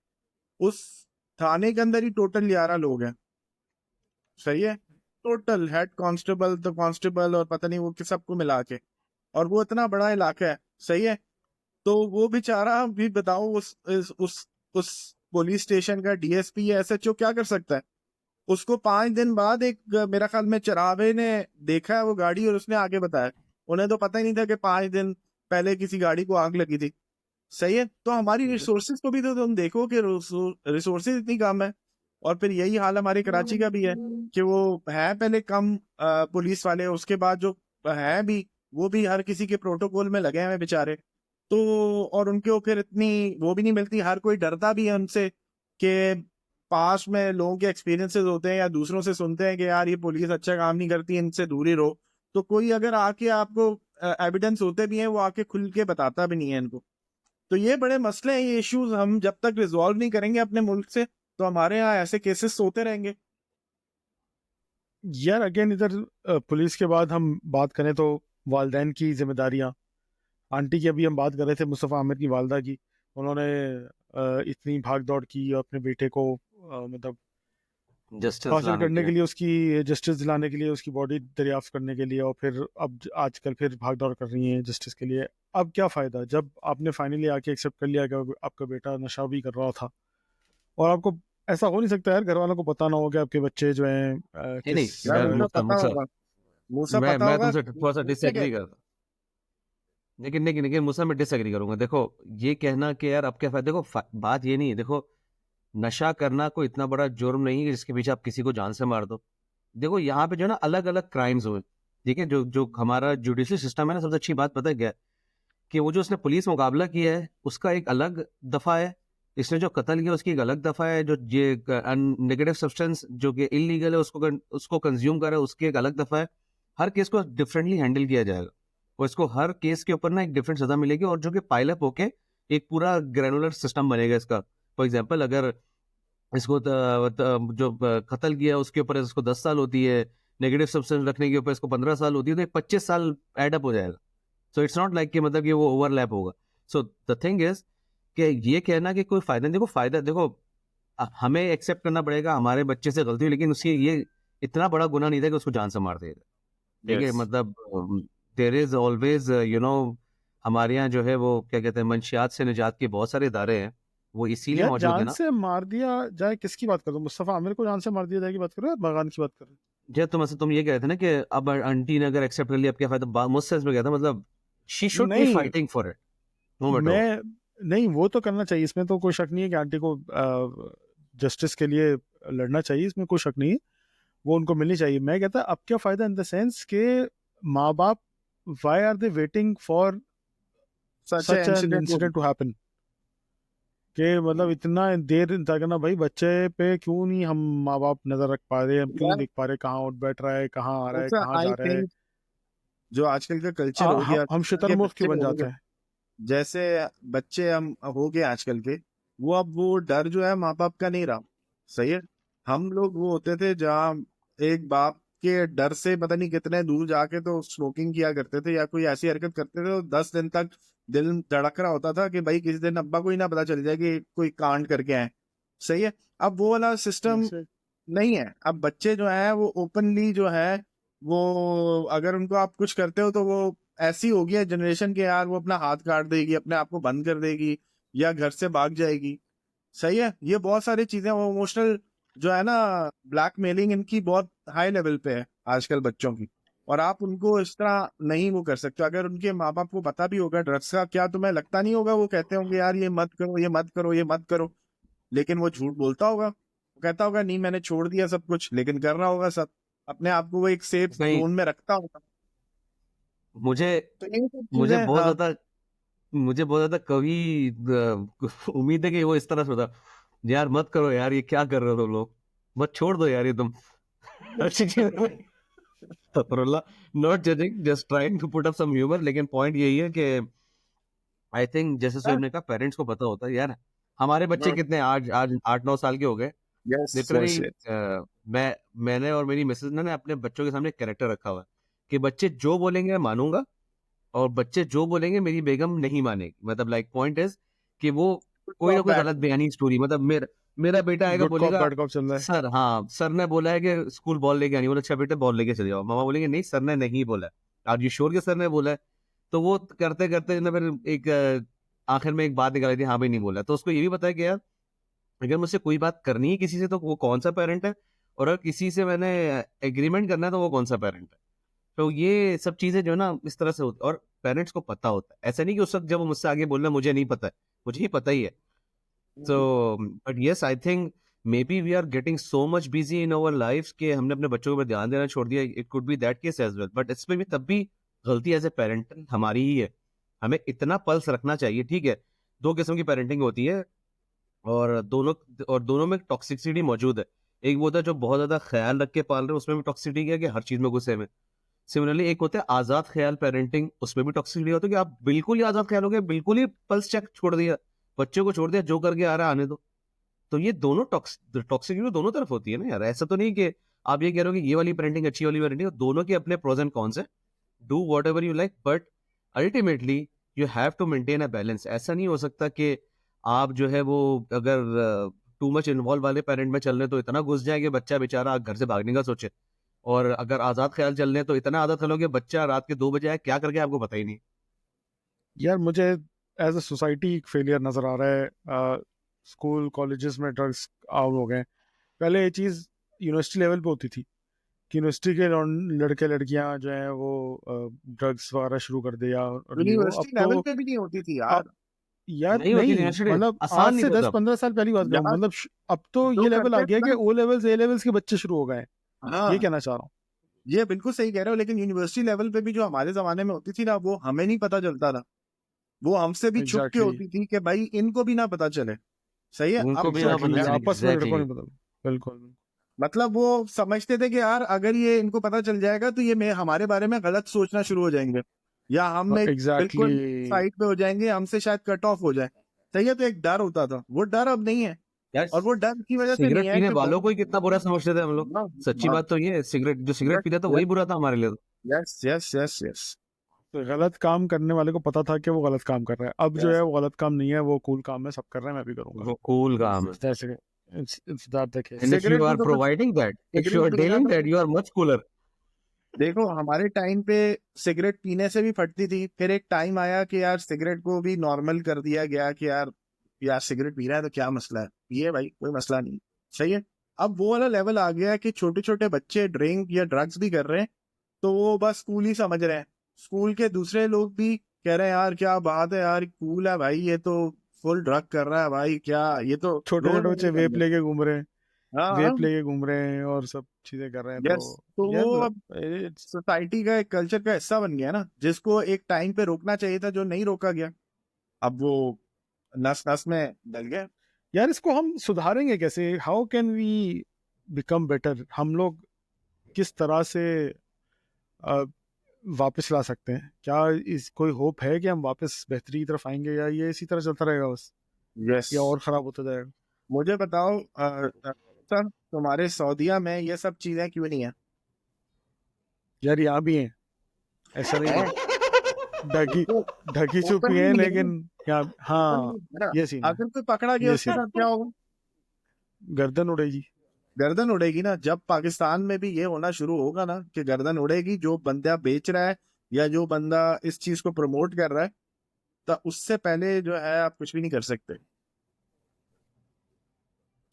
उस थाने के अंदर ही टोटल 11 लोग हैं। सही है, टोटल हेड कांस्टेबल तो कांस्टेबल और पता नहीं वो कि सबको मिला के, और वो इतना बड़ा इलाका है। सही है, तो वो बेचारा भी बताओ उस पुलिस स्टेशन का डीएसपी या एसएचओ क्या कर सकता है। उसको 5 दिन बाद एक मेरा ख्याल में चरावे ने देखा है वो गाड़ी, और उसने आगे बताया उन्हें तो पता ही नहीं था कि 5 दिन पहले किसी गाड़ी को आग लगी थी। सही है, तो हमारी रिसोर्सेज को भी तो तुम देखो कि रिसोर्सेज इतनी कम है। और फिर यही हाल हमारे कराची का भी है कि वो है पहले कम पुलिस वाले, उसके बाद जो है भी वो भी हर किसी के प्रोटोकॉल में लगे हैं बेचारे। तो और उनको फिर इतनी वो भी नहीं मिलती, हर कोई डरता भी है उनसे कि पास में लोगों के एक्सपीरियंसेस होते हैं या दूसरों से सुनते हैं कि यार ये पुलिस अच्छा काम नहीं करती, इनसे दूर ही रहो। तो कोई अगर आके आपको एविडेंस होते भी हैं, वो आके खुल के बताता भी नहीं है इनको। तो ये बड़े मसले हैं, ये इश्यूज हम जब तक रिजॉल्व नहीं करेंगे अपने मुल्क से, तो हमारे यहाँ ऐसे केसेस होते रहेंगे। यार अगेन इधर पुलिस के बाद हम बात करें तो वालदैन की जिम्मेदारियाँ। आंटी की अभी हम बात कर रहे थे, मुस्तफ़ा आमिर की वालदा की। उन्होंने इतनी भाग दौड़ की अपने बेटे को मतलब जस्टिस हासिल लाने के करने के लिए। लिए, उसकी जस्टिस दिलाने के लिए, उसकी बॉडी दरियाफ्त करने के लिए, और फिर अब आजकल फिर भाग दौड़ कर रही हैं जस्टिस के लिए। अब क्या फ़ायदा जब आपने फाइनली आके एक्सेप्ट कर लिया कि आपका बेटा नशा भी कर रहा था, और आपको ऐसा हो नहीं सकता यार घर वालों को पता ना हो कि आपके बच्चे जो हैं नहीं किस नहीं यार यार, उन्हें मुसा पता मुसा होगा, मुझे पता मैं होगा। तुमसे थोड़ा सा डिसएग्री करता। लेकिन लेकिन लेकिन मुसा मैं डिसएग्री करूंगा। देखो, ये कहना कि यार अब क्या फायदा, देखो बात ये नहीं है। देखो, नशा करना कोई इतना बड़ा जुर्म नहीं है जिसके पीछे आप किसी को जान से मार दो। देखो यहाँ पे जो है ना अलग अलग क्राइम्स हुए। ठीक है, जो जो हमारा जुडिशल सिस्टम है ना, सबसे अच्छी बात पता है क्या है? कि वो जो उसने पुलिस मुकाबला किया है उसका एक अलग दफा है, इसने जो कत्ल किया उसकी एक अलग दफा है, जो ये नेगेटिव सब्सटेंस जो कि इलीगल है उसको कंज्यूम कर रहा है उसकी एक अलग दफा है। हर केस को डिफरेंटली हैंडल किया जाएगा और इसको हर केस के ऊपर ना एक डिफरेंट सजा मिलेगी, और जो कि पाइलअप होके एक पूरा ग्रेनुलर सिस्टम बनेगा इसका। फॉर एग्जाम्पल, अगर इसको जो कत्ल किया उसके ऊपर इसको 10 साल होती है, नेगेटिव सब्सटेंस रखने के ऊपर इसको 15 साल होती है, तो 25 साल एडअप हो जाएगा। सो इट्स नॉट लाइक कि मतलब कि वो ओवरलैप होगा। सो द थिंग इज कि ये कहना कि कोई फायदा नहीं, देखो हमें एक्सेप्ट करना पड़ेगा हमारे बच्चे से गलती हुई, लेकिन उसकी ये इतना बड़ा गुनाह नहीं था कि उसको जान से मार देगा। ठीक है, Yes. मतलब देयर इज ऑलवेज हमारे यहाँ जो है वो क्या कहते हैं, मंशियात से निजात के बहुत सारे इदारे हैं, वो इसीलिए यार मौजूद है जान ना। से मार दिया जाए, किसकी बात कर रहे हो? मुस्तफा आमिर को जान से मार दिया जाए की बात कर रहे हो, बगान की बात कर रहे हो? जब तुम ये कह रहे थे ना कि अब आंटी ने अगर एक्सेप्ट कर लिया अब क्या फायदा, मुझसे इसमें कहता मतलब शी शुड बी नहीं, fighting for it no matter. मैं नहीं, वो तो करना चाहिए, इसमें तो कोई शक नहीं है कि आंटी को जस्टिस के लिए लड़ना चाहिए, इसमें कोई शक नहीं है, वो उनको मिलनी चाहिए। मैं कहता अब क्या फायदा इन द सेंस के माँ बाप why are they waiting for Such such an an incident incident to happen, कि मतलब इतना देर इंतजार करना। भाई बच्चे पे क्यों नहीं हम माँ बाप नजर रख पा रहे, हम क्यों नहीं यार, देख पा रहे कहाँ उठ बैठ रहा है, कहाँ आ रहा है, कहाँ आई जा रहा है। थिंक जो आजकल का कल्चर हो गया, हम आजकल के शुतुरमुर्ग बच्चे क्यों बन हो जाते गए, हैं? जैसे बच्चे हम हो गए आजकल के, वो अब वो डर जो है माँ बाप का नहीं रहा। सही है। हम लोग वो होते थे जहाँ एक बाप के डर से पता नहीं कितने दूर जाके तो स्मोकिंग किया करते थे या कोई ऐसी हरकत करते थे, तो 10 दिन तक दिल धड़क रहा होता था कि भाई किसी दिन अब्बा को ही ना पता चल जाए कि कोई कांड करके आए। सही है। अब वो वाला सिस्टम जैसे नहीं है। अब बच्चे जो है वो ओपनली जो है, वो अगर उनको आप कुछ करते हो तो वो ऐसी हो गई है जनरेशन के, यार वो अपना हाथ काट देगी, अपने आप को बंद कर देगी या घर से भाग जाएगी। सही है। ये बहुत सारी चीजें, वो इमोशनल जो है ना, ब्लैकमेलिंग इनकी बहुत हाई लेवल पे है आजकल बच्चों की। और आप उनको इस तरह नहीं वो कर सकते। अगर उनके माँ बाप को पता भी होगा ड्रग्स का, क्या तुम्हें लगता नहीं होगा वो कहते होंगे यार ये मत करो, ये मत करो, ये मत करो? लेकिन वो झूठ बोलता होगा, वो कहता होगा नहीं मैंने छोड़ दिया सब कुछ, लेकिन कर रहा होगा सब। अपने आप को वो एक सेफ नहीं, जोन में रखता होगा। मुझे तो ये सब मुझे चीजें, बहुत हाँ। ज्यादा मुझे बहुत ज्यादा कवि उम्मीद है कि वो इस तरह से होता, यार मत करो यार, ये क्या कर रहे हो तुम लोग, मत छोड़ दो यार ये तुम। अच्छी चीज not judging, just trying to put up some humour, लेकिन पॉइंट यही है कि आई थिंक जैसे सुहेब ने कहा पेरेंट्स को पता होता है यार। हमारे बच्चे कितने आज आज 8-9 साल के हो गए यस लिटरली। Yes yes. मैंने और मेरी मिसेज ने अपने बच्चों के सामने कैरेक्टर रखा हुआ है कि बच्चे जो बोलेंगे मैं मानूंगा, और बच्चे जो बोलेंगे मेरी बेगम नहीं मानेगी। मतलब लाइक पॉइंट इज कि वो कोई ना कोई बैड। गलत बयानी स्टोरी, मतलब मेरा बेटा आएगा गुड कॉप बोलेगा बैड कॉप चल रहा है। सर, हाँ सर ने बोला है कि स्कूल बॉल लेके आनी, बोला अच्छा बेटा बॉल लेके चले जाओ। मामा बोलेंगे नहीं सर ने नहीं बोला है, आज ये श्योर के सर ने बोला है। तो वो करते करते ना फिर एक आखिर में एक बात निकाली थी, हाँ भाई नहीं बोला। तो उसको ये भी पता है कि यार अगर मुझसे कोई बात करनी है किसी से तो वो कौन सा पेरेंट है, और अगर किसी से मैंने एग्रीमेंट करना है तो वो कौन सा पेरेंट है। तो ये सब चीजें जो है ना इस तरह से होती, और पेरेंट्स को पता होता है। ऐसा नहीं कि उस वक्त जब वो मुझसे आगे बोल रहा है मुझे नहीं पता है, मुझे ही पता ही है। So, but yes, I think maybe we are getting so much busy in our lives कि हमने अपने बच्चों पर ध्यान देना छोड़ दिया। It could be that case as well, but इसमें भी तब भी गलती एज ए पेरेंट हमारी ही है। हमें इतना पल्स रखना चाहिए। ठीक है, दो किस्म की पेरेंटिंग होती है, और दोनों में टॉक्सिसिटी मौजूद है। एक वो होता है जो बहुत ज्यादा ख्याल रख के पाल रहे हैं, उसमें भी टॉक्सिसिटी है कि हर चीज में गुस्से में। सिमिलरली एक होता है आजाद ख्याल पेरेंटिंग, उसमें भी टॉक्सिसिटी होती है कि आप बिल्कुल ही आजाद ख्याल हो गए, बिल्कुल ही पल्स चेक छोड़ दिया, बच्चों को छोड़ दिया, जो करके आ रहा है आने दो। तो ये दोनों टॉक्सिसिटी दोनों तरफ होती है ना यार। ऐसा तो नहीं कि आप ये कह रहे हो कि ये वाली पेरेंटिंग अच्छी, वाली पेरेंटिंग, दोनों के अपने प्रोज एंड कॉन्स है। Do whatever you like, but ultimately you have to maintain a balance. ऐसा नहीं हो सकता कि आप जो है वो अगर टू मच इन्वॉल्व वाले पेरेंट में चल रहे तो इतना घुस जाए कि बच्चा बेचारा घर से भागने का सोचे, और अगर आजाद ख्याल चल रहे हैं तो इतना आजाद ख्याल हो कि बच्चा रात के 2 बजे आए क्या करके आपको पता ही नहीं। यार मुझे एज अ सोसाइटी फेलियर नजर आ रहा है। स्कूल कॉलेजेस में ड्रग्स आउट हो गए। पहले ये चीज़ यूनिवर्सिटी लेवल पे होती थी कि यूनिवर्सिटी के लड़के लड़कियां जो हैं वो ड्रग्स वगैरह शुरू कर दिया और ये वो। अब यूनिवर्सिटी तो लेवल पे भी नहीं होती थी यार। अब यार नहीं होती नहीं, यूनिवर्सिटी, मतलब आज आसान नहीं से था दस तब। पंद्रह साल पहली बात कर रहा हूँ। यार मतलब अब तो जो ये लेवल आ करते गया थे कि ना, ओ लेवल्स ए लेवल्स के बच्चे शुरू हो गए हैं। ये हाँ कहना चाह रहा हूँ। ये बिल्कुल सही कह रहे हो, लेकिन यूनिवर्सिटी लेवल पे भी जो हमारे जमाने में होती थी ना, वो हमें नहीं पता चलता था। वो हमसे भी छुप के एग्जैक्टली होती थी कि भाई इनको भी ना पता चले। सही है। उनको अब भी जो हाँ पता एग्जैक्टली चल आपस में लड़कों एग्जैक्टली नहीं पता। बिल्कुल मतलब वो समझते थे कि यार अगर ये इनको पता चल जाएगा तो ये हमारे बारे में गलत सोचना शुरू हो जाएंगे, या हम एक बिल्कुल एग्जैक्टली। साइड पे हो जाएंगे, हमसे शायद कट ऑफ हो जाए। सही है, तो एक डर होता था, वो डर अब नहीं है। यार। और वो डर की वजह से नहीं सिगरेट है पीने कि वालों को ही कितना बुरा समझते थे हम लोग। सच्ची बात तो ये है, सिगरेट जो सिगरेट पीता था वही बुरा था हमारे लिए तो। यस यस यस यस तो गलत काम करने वाले को पता था कि वो गलत काम कर रहा है। अब जो है वो गलत काम नहीं है, वो कूल काम है, सब कर रहे हैं, मैं भी करूंगा। वो कूल काम है। It's that the case. And if you cigarette भी आर तो कुछ, providing that, if you cigarette are की वजह डीलिंग दैट, से यू आर मच कूलर। देखो हमारे टाइम पे सिगरेट पीने से भी फटती थी, फिर एक टाइम आया कि यार सिगरेट को भी नॉर्मल कर दिया गया कि यार सिगरेट पी रहा है तो क्या मसला है, पिए भाई, कोई मसला नहीं। सही है। अब वो वाला लेवल आ गया है कि छोटे छोटे बच्चे ड्रिंक या ड्रग्स भी कर रहे हैं, तो वो बस स्कूल ही समझ रहे हैं। स्कूल के दूसरे लोग भी कह रहे हैं यार क्या बात है यार, कूल है भाई, ये तो फुल ड्रग कर रहा है भाई, क्या ये तो छोटे रोल छोटे बच्चे मॉडल बन वेप गया। लेके घूम रहे हैं, हाँ वेप लेके घूम रहे हैं और सब चीजें कर रहे हैं। तो यस, तो वो यार अब सोसाइटी का एक कल्चर का हिस्सा बन गया ना, जिसको एक टाइम पे रोकना चाहिए था, जो नहीं रोका गया, अब वो नस नस में डल गया। यार इसको हम सुधारेंगे कैसे? How can we become better? हम लोग किस तरह से अ, वापस ला सकते हैं? क्या इस कोई होप है कि हम वापस बेहतरी की तरफ आएंगे, या ये इसी तरह चलता रहेगा बस, यस, या और खराब होता जाएगा? मुझे बताओ सर, तुम्हारे सऊदीया में ये सब चीजें क्यों नहीं है? यार यहाँ भी हैं, ऐसा नहीं है। ढकी ढकी छुपी ओपनली है नहीं है, लेकिन यहाँ, हाँ, openly है ना। ये सीन है, अगर कोई पकड़ा गया ये उसके सीन है। साथ क्या होगा? गर्दन उड़ेगी। गर्दन उड़ेगी ना। जब पाकिस्तान में भी ये होना शुरू होगा ना कि गर्दन उड़ेगी, जो बंदा बेच रहा है या जो बंदा इस चीज को प्रमोट कर रहा है, तो उससे पहले जो है आप कुछ भी नहीं कर सकते।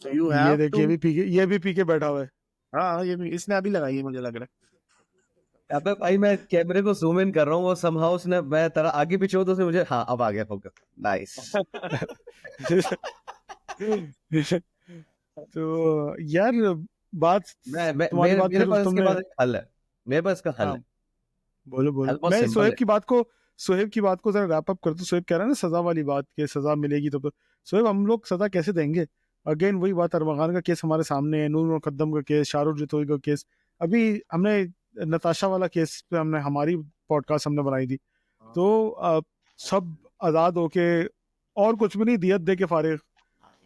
So you ये have देखिए, to। ये भी पी के बैठा हुआ है। हाँ, ये भी इसने अभी लगाई है, मुझे लग रहा अबे भाई मैं कैमरे को जूम इन कर रहा हूँ, वो समहाउ उसने, मैं तेरा आगे पीछे हो तो उसने मुझे, हाँ अब आ गया फोकस। नाइस। तो यार बात, मैं तुम्हारी मेरे बात मेरे फिर पास इसके तुमने, बाद एक हल है। मेरे पास इसका हल हाँ है। बोलो हल बोलो। बहुत मैं सिंपल है। सोहेब की बात को जरा रैप अप कर दूं। सोहेब कह रहा है ना सजा वाली बात, के सजा मिलेगी तो सोहेब हम लोग सजा कैसे देंगे? अगेन वही बात, अरमगान का केस हमारे सामने है, नूर मुकद्दम का केस, शाहरुख जतोई का केस, अभी हमने नताशा वाला केस पे हमने हमारी पॉडकास्ट हमने बनाई थी। तो सब आज़ाद होके और कुछ भी नहीं, दियत दे के फारिग,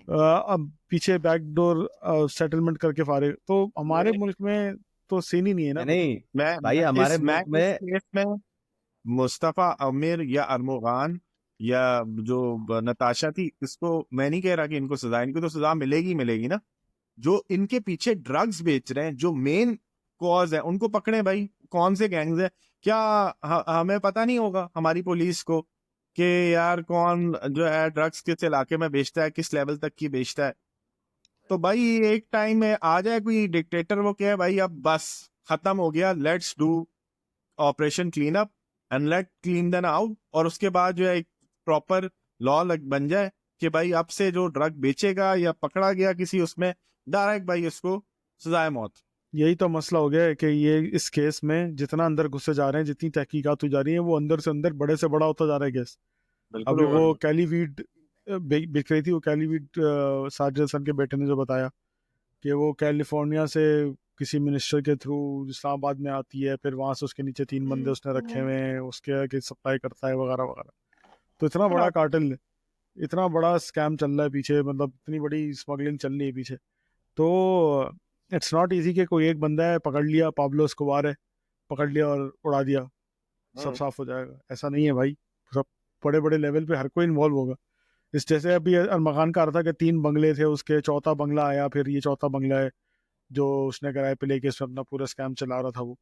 अब पीछे बैकडोर सेटलमेंट करके फारिग। तो हमारे मुल्क में तो सीन ही नहीं है ना कुछ। नहीं भाई, है। हमारे मैं मुल्क इस में केस में मुस्तफा अमीर या अरमोगान या जो नताशा थी, इसको मैं नहीं कह रहा कि इनको सजा, इनको तो सजा मिलेगी ही मिलेगी ना। जो इनके पीछे ड्रग्स बेच रहे हैं, जो मेन कॉज है, उनको पकड़े भाई। कौन से गैंग्स है? क्या हमें पता नहीं होगा हमारी पुलिस को कि यार कौन जो है ड्रग्स किस इलाके में बेचता है, किस लेवल तक की बेचता है? तो भाई एक टाइम में आ जाए कोई डिक्टेटर, वो क्या है भाई, अब बस खत्म हो गया, let's do operation clean up and let clean then out, और उसके बाद जो है एक प्रॉपर लॉ बन जाए कि भाई अब से जो ड्रग बेचेगा या पकड़ा गया किसी उसमें, डायरेक्ट भाई उसको सजाए मौत। यही तो मसला हो गया है कि ये इस केस में जितना अंदर घुसे जा रहे हैं, जितनी तहकीकात हो जा रही है, वो अंदर से अंदर बड़े से बड़ा होता जा रहा है केस। बिल्कुल अभी वो होगा। कैली वीड बिक रही थी, वो कैली वीड साजिद हसन के बेटे ने जो बताया कि वो कैलिफोर्निया से किसी मिनिस्टर के थ्रू इस्लामाबाद में आती है, फिर वहां से उसके नीचे 3 बंदे उसने रखे हुए हैं, उसके आगे सप्लाई करता है वगैरह वगैरह। तो इतना बड़ा कार्टेल, इतना बड़ा स्कैम चल रहा है पीछे, मतलब इतनी बड़ी स्मगलिंग चल रही है पीछे। तो इट्स नॉट इजी कि कोई एक बंदा है, पकड़ लिया, पाब्लो एस्कोबार है, पकड़ लिया और उड़ा दिया, सब साफ हो जाएगा। ऐसा नहीं है भाई, सब बड़े बड़े लेवल पे हर कोई इन्वॉल्व होगा। इस जैसे अभी अरमगान का रहा था कि 3 बंगले थे उसके, चौथा बंगला आया, फिर ये चौथा बंगला है जो उसने किराए पे लेके उसमें अपना पूरा स्कैम चला रहा था वो।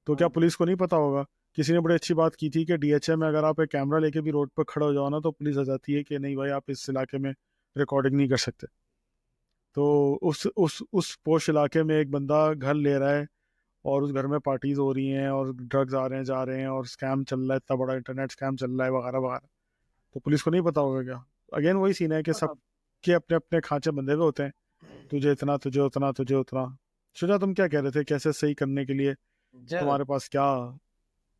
तो क्या पुलिस को नहीं पता होगा? किसी ने बड़ी अच्छी बात की थी कि डीएचए में अगर आप एक कैमरा लेके भी रोड पर खड़े हो जाओ ना, तो पुलिस आ जाती है कि नहीं भाई आप इस इलाके में रिकॉर्डिंग नहीं कर सकते। तो उस पोश इलाके में एक बंदा घर ले रहा है, और उस घर में पार्टीज हो रही हैं और ड्रग्स आ रहे हैं जा रहे हैं और स्कैम चल रहा है, इतना बड़ा इंटरनेट स्कैम चल रहा है वगैरह वगैरह। तो पुलिस को नहीं पता होगा क्या? अगेन वही सीन है कि सब के अपने अपने खांचे बंधे हुए होते हैं, तुझे इतना, तुझे उतना, तुझे उतना। शुजा तुम क्या कह रहे थे, कैसे सही करने के लिए तुम्हारे पास क्या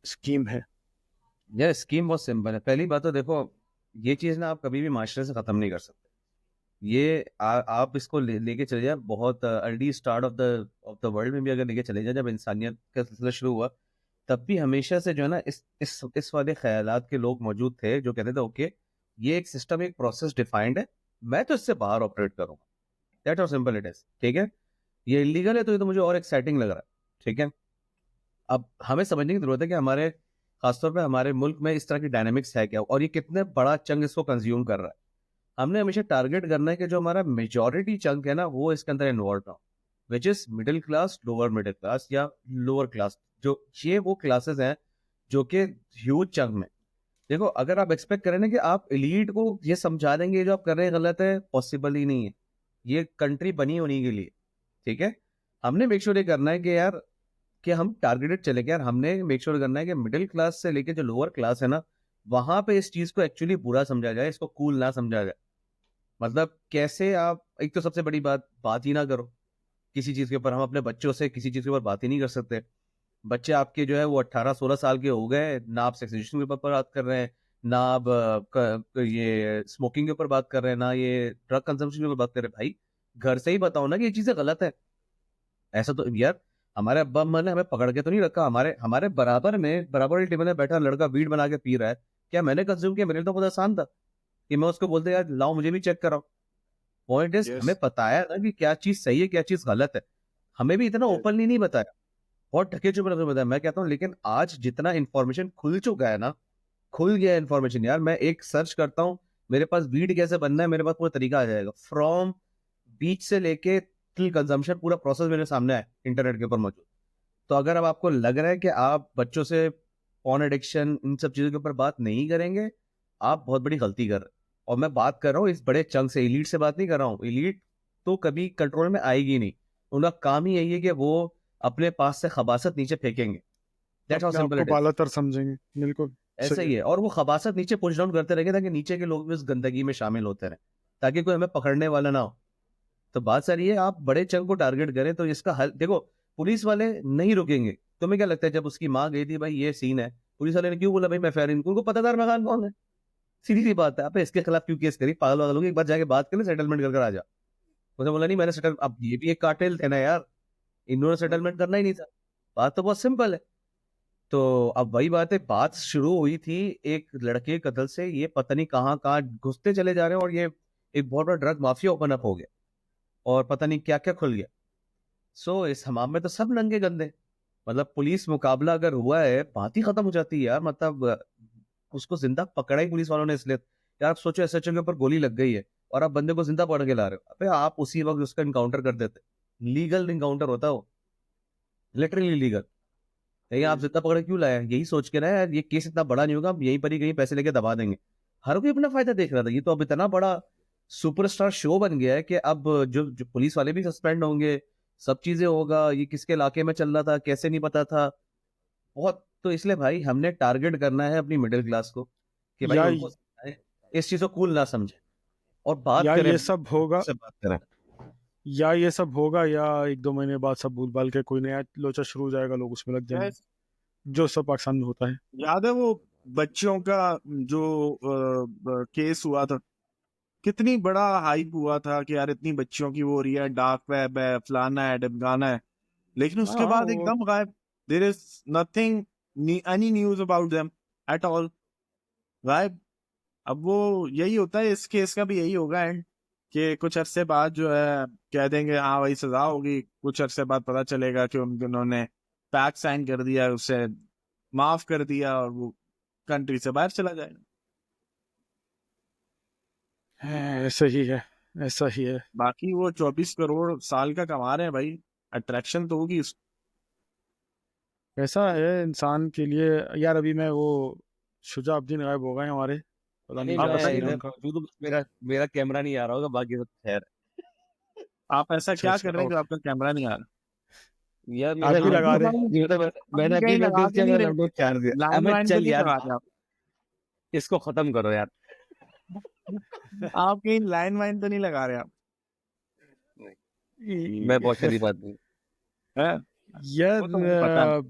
स्कीम है? यार स्कीम बहुत सिंपल है। पहली बात तो देखो, ये चीज ना आप कभी भी माशरे से खत्म नहीं कर सकते। ये आप इसको लेके चले जाए बहुत early start of the world में भी अगर लेके चले जाए, जब इंसानियत का सिलसिला शुरू हुआ, तब भी हमेशा से जो है ना इस वाले ख्यालात के लोग मौजूद थे जो कहते थे ओके ये एक सिस्टम, एक प्रोसेस डिफाइंड है, मैं तो इससे बाहर ऑपरेट करूंगा, that how simple it is. ठीक है, ये इलीगल है तो ये तो मुझे और एक्साइटिंग लग रहा है। ठीक है, अब हमें समझने की जरूरत है कि हमारे खासतौर पे हमारे मुल्क में इस तरह की डायनेमिक्स है क्या, और ये कितने बड़ा चंग इसको कंज्यूम कर रहा है। हमने हमेशा टारगेट करना है कि जो हमारा मेजॉरिटी चंक है ना वो इसके अंदर इन्वॉल्व ना हो, which is middle class, lower middle class या लोअर क्लास, जो ये वो क्लासेस हैं जो कि ह्यूज चंक में। देखो अगर आप एक्सपेक्ट करें ना कि आप एलीट को ये समझा देंगे जो आप कर रहे हैं गलत है, पॉसिबल ही नहीं है। ये कंट्री बनी होने के लिए, ठीक है, हमने मेक श्योर ये करना है कि यार कि हम टारगेटेड चले गए यार, हमने मेक श्योर करना है कि मिडिल क्लास से लेके जो लोअर क्लास है ना, वहां पे इस चीज को एक्चुअली बुरा समझा जाए, इसको कूल ना समझा जाए। मतलब कैसे आप, एक तो सबसे बड़ी बात ही ना करो किसी चीज के ऊपर। हम अपने बच्चों से किसी चीज के ऊपर बात ही नहीं कर सकते। बच्चे आपके जो है वो 18-16 साल के हो गए ना, आप सेक्स एजुकेशन के ऊपर बात कर रहे हैं, ना आप ये स्मोकिंग के ऊपर बात कर रहे हैं, ना ये ड्रग कंजम्पशन के ऊपर बात कर रहे हैं। भाई घर से ही बताओ ना कि ये चीजें गलत है। ऐसा तो यार हमारे अब्बा अम्मा ने हमें पकड़ के तो नहीं रखा, हमारे हमारे बराबर टेबल में बैठा लड़का वीड बना के पी रहा है, क्या मैंने कंज्यूम किया? मेरे लिए तो बहुत आसान था कि मैं उसको बोलते यार लाओ मुझे भी चेक कराओ। पॉइंट इज हमें यस पता है ना कि क्या चीज सही है क्या चीज गलत है। हमें भी इतना ओपनली नहीं बताया, बहुत ढके चुपे रखे बताया। मैं कहता हूँ लेकिन आज जितना इन्फॉर्मेशन खुल चुका है ना, खुल गया इन्फॉर्मेशन यार, मैं एक सर्च करता हूँ, मेरे पास वीड कैसे बनना है, मेरे पास पूरा तरीका आ जाएगा, फ्रॉम बीच से लेके टिल कंजम्पशन, पूरा प्रोसेस मेरे सामने है इंटरनेट के ऊपर मौजूद। तो अगर अब आपको लग रहा है कि आप बच्चों से पॉर्न एडिक्शन इन सब चीजों के ऊपर बात नहीं करेंगे, आप बहुत बड़ी गलती कर रहे हैं। और मैं बात कर रहा हूँ इस बड़े चंक से, एलीट से बात नहीं कर रहा हूँ। एलीट तो कभी कंट्रोल में आएगी नहीं, उनका काम ही यही है कि वो अपने पास से खबासत नीचे फेंकेंगे, दैट्स हाउ अपने आप सिंपल को इट इज। बालातर समझेंगे। बिल्कुल ऐसा सही ही है। है, और वो खबासत नीचे पुश डाउन करते रहेंगे ताकि नीचे के लोग भी उस गंदगी में शामिल होते रहे, ताकि कोई हमें पकड़ने वाला ना हो। तो बात सारी है, आप बड़े चंग को टारगेट करें तो इसका हल देखो, पुलिस वाले नहीं रुकेंगे। तुम्हें क्या लगता है जब उसकी माँ गई थी भाई ये सीन है, पुलिस वाले ने क्यों बोला भाई मैं फेरिन, उनको पता था अरमागान कौन है। सीधी सी बात है, आप इसके खिलाफ क्यों केस करी, पागल वागल लोग, एक बार जाके बात कर ले, सेटलमेंट कर आ जा। उसने बोला नहीं मैंने सेटल, अब ये भी एक कार्टेल थे ना यार, इन्होंने सेटलमेंट करना ही नहीं था। बात तो बहुत सिंपल है। तो अब वही बात है, बात शुरू हुई थी एक लड़के के कत्ल से, ये पता नहीं कहाँ कहाँ घुसते चले जा रहे हैं, और ये एक बहुत बड़ा ड्रग माफिया ओपन अप हो गया, और पता नहीं क्या क्या खुल गया। सो इस हमाम में तो सब नंगे गंदे। मतलब पुलिस मुकाबला अगर हुआ है, बात ही खत्म हो जाती है यार। मतलब उसको जिंदा पकड़ा ही पुलिस वालों ने इसलिए। यार आप सोचो एसएचओ के ऊपर गोली लग गई है और आप बंदे को जिंदा पकड़ के ला रहे हो, अबे आप उसी वक्त उसका इनकाउंटर कर देते। लीगल इनकाउंटर होता है वो, लिटरली लीगल। नहीं आप जितना पकड़ के क्यों लाया, यही सोच के ना यार ये केस इतना बड़ा नहीं होगा, हम यहीं पर ही कहीं पैसे लेके दबा देंगे। हर कोई अपना फायदा देख रहा था। ये तो अब इतना बड़ा सुपरस्टार शो बन गया है कि अब जो पुलिस वाले भी सस्पेंड होंगे, सब चीजें होगा। ये किसके इलाके में चल रहा था कैसे नहीं पता था बहुत। तो इसलिए भाई हमने टारगेट करना है अपनी मिडिल क्लास को कि भाई या उनको समझाएं, इस चीज को कूल ना समझे, और बात या करें, ये सब होगा, से बात करें। या ये सब होगा, या 1-2 महीने बाद सब भूल भाल के कोई नया लोचा शुरू हो जाएगा, लोग उसमें लग जाएंगे, यस जो सब पाकिस्तान में होता है। याद है वो बच्चियों का जो केस हुआ था, कितनी बड़ा हाइप हुआ था कि यार इतनी बच्चियों की वो हो रही है, डार्क वेब है, फलाना है ढमकाना है, लेकिन हाँ उसके हाँ, बाद वो एकदम गायब। There is nothing, any news about them at all, गायब। अब वो यही होता है, इस केस का भी यही होगा एंड, कि कुछ अरसे बाद जो है कह देंगे हाँ वही सजा होगी, कुछ अरसे बाद पता चलेगा कि उन्होंने पैक्ट साइन कर दिया, उसे माफ कर दिया, और वो कंट्री से बाहर चला जाएगा। ऐसा ही है, ऐसा ही है। बाकी वो 24 करोड़ साल का कमा रहे हैं भाई, अट्रैक्शन तो होगी ऐसा है इंसान के लिए। यार अभी मैं वो शुजाउद्दीन गायब हो गए हमारे, पता नहीं नहीं आप क्या मैं सीन है इधर उनका। मौजूद हूँ, मेरा मेरा कैमरा नहीं आ रहा होगा, बाकी तो खैर। आप ऐसा अच्छा क्या अच्छा, कर रहे हैं जो ओके। आपका कैमरा नहीं आ रहा? यार आप मेरा भी लगा लैपटॉप, रहे। मैंने अभी अभी कहीं लगा नोटिस तो किया, नहीं मेरा रहे, लैपटॉप चार्ज है। लाइन अबे वाइन तो चल नहीं यार, लगा रहे आप? इसको खत्म करो यार। आप कहीं लाइन वाइन तो नहीं लगा रहे आप? नहीं, मैं बहुत शरीफ आदमी हूँ। है यार वो तो मुझे पता है।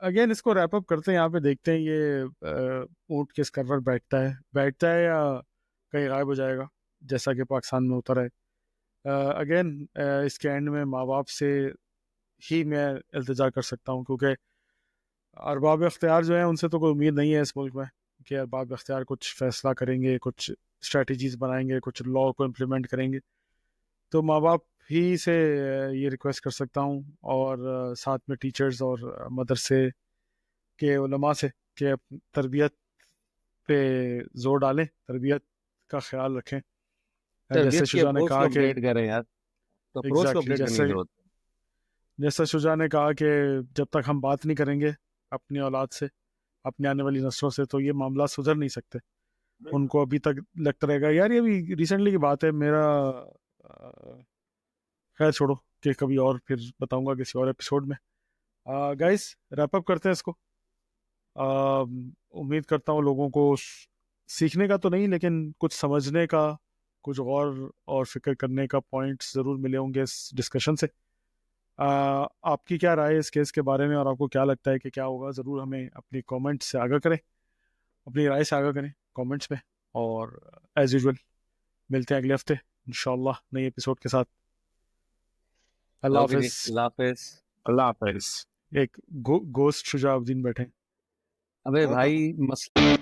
अगेन इसको रैप अप करते हैं, यहाँ पे देखते हैं ये ऊँट किस कर पर बैठता है या कहीं गायब हो जाएगा। जैसा कि पाकिस्तान में होता रहे। अगेन इसके एंड में माँ बाप से ही मैं इल्तिजा कर सकता हूँ, क्योंकि अरबाब इख्तियार जो है उनसे तो कोई उम्मीद नहीं है इस मुल्क में कि अरबाब इख्तियार कुछ फैसला करेंगे, कुछ स्ट्रेटजीज बनाएंगे, कुछ लॉ को इम्प्लीमेंट करेंगे। तो माँ बाप ही से ये रिक्वेस्ट कर सकता हूँ, और साथ में टीचर्स और मदरसे के उलमा से कि तरबियत पे जोर डालें, तरबियत का ख्याल रखें। जैसे तरबियत की शुजा ने अप्रोच को कहा कि अपडेट करें यार, तो अप्रोच को एग्जैक्टली अपडेट करने की जरूरत है। जैसा शुजा ने कहा कि जब तक हम बात नहीं करेंगे अपनी औलाद से, अपनी आने वाली नस्लों से, तो ये मामला सुधर नहीं सकते। उनको अभी तक लगता रहेगा यार ये भी रिसेंटली की बात है, मेरा खैर छोड़ो, कि कभी और फिर बताऊंगा किसी और एपिसोड में। गाइस रैप अप करते हैं इसको। उम्मीद करता हूँ लोगों को सीखने का तो नहीं, लेकिन कुछ समझने का, कुछ गौर और फिक्र करने का पॉइंट्स ज़रूर मिले होंगे इस डिस्कशन से। आपकी क्या राय है इस केस के बारे में, और आपको क्या लगता है कि क्या होगा, ज़रूर हमें अपनी कमेंट्स से आगाह करें, अपनी राय से आगाह करें कमेंट्स में। और एज यूजुअल मिलते हैं अगले हफ्ते इंशाल्लाह नई एपिसोड के साथ। अल्लाह ओके जी, हाफिज। अल्लाह हाफिज। अल्लाह हाफिज। एक गोस्ट शुजाउद्दीन बैठे। अबे भाई मसला